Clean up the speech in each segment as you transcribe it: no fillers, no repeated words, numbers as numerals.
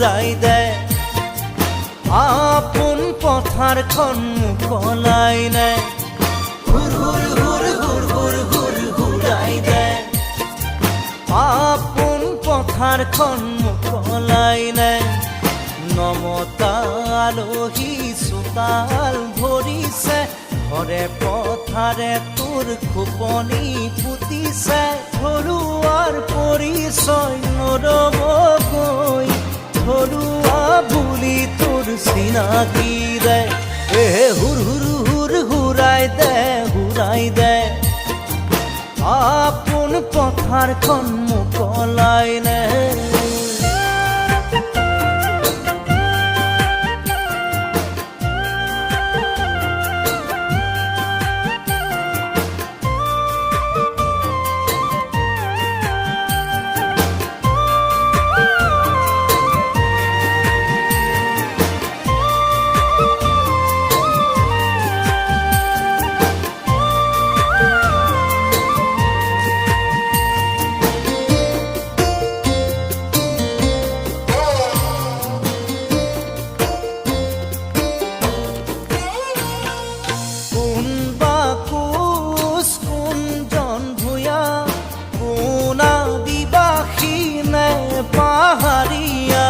ঘূৰাই দে আপোন পথাৰখন মুকলাই নে হুৰ হুৰ হুৰ হুৰ হুৰ হুৰ ঘূৰাই দে আপোন পথাৰখন মুকলাই নে নমতা আলহী চোতাল ভৰিছে ঘৰে পথাৰে তোৰ খোপনি পুতিছে ঘৰুৱাৰ পৰিচয় নৰবকৈ ঘৰুৱা বুলি তোৰ চিনাকি দে হুৰ হুৰ হুৰ ঘূৰাই দে আপোন পথাৰখন মুকলাই নে পাহাৰিয়া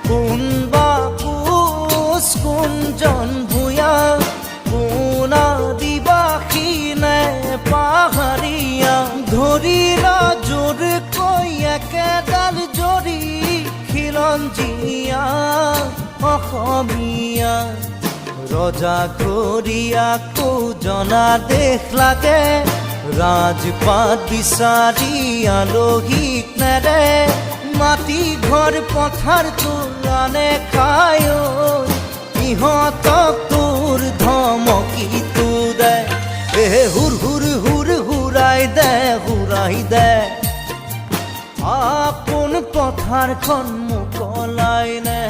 কোনবা কোচ কোনজন ভূঞা কোন আদিবাসী নে পাহাৰিয়া ধৰিলা জোৰকৈ একেডাল জৰি খিলঞ্জীয়া অসমীয়া ৰজা ঘৰিয়াকো জনা দেশ লাগে ৰাজপাত বিচাৰি আলহীক নেৰে মাটি ঘৰ পথাৰ তোলানে খায় ইহঁতক তোৰ ধমকি দে হুৰ হুৰ হুৰ ঘূৰাই দে আপোন পথাৰখন মুকলাই নে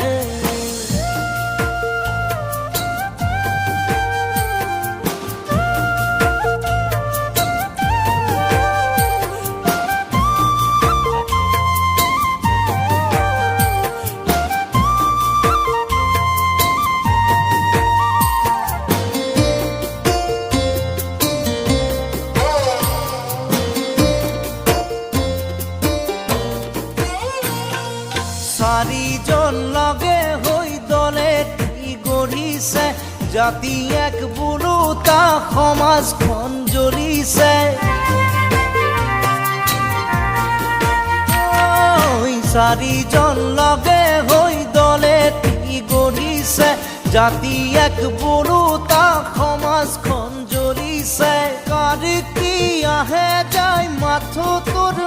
চাৰিজন লগে হৈ দলে গঢ়িছে জাতি এক বোলোতা সমাজখন জ্বলিছে চাৰিজন লগে হৈ দলে গঢ়িছে জাতি এক বোলোতা সমাজখন জ্বলিছে কাৰ কি আহে যায় মাথো তোৰ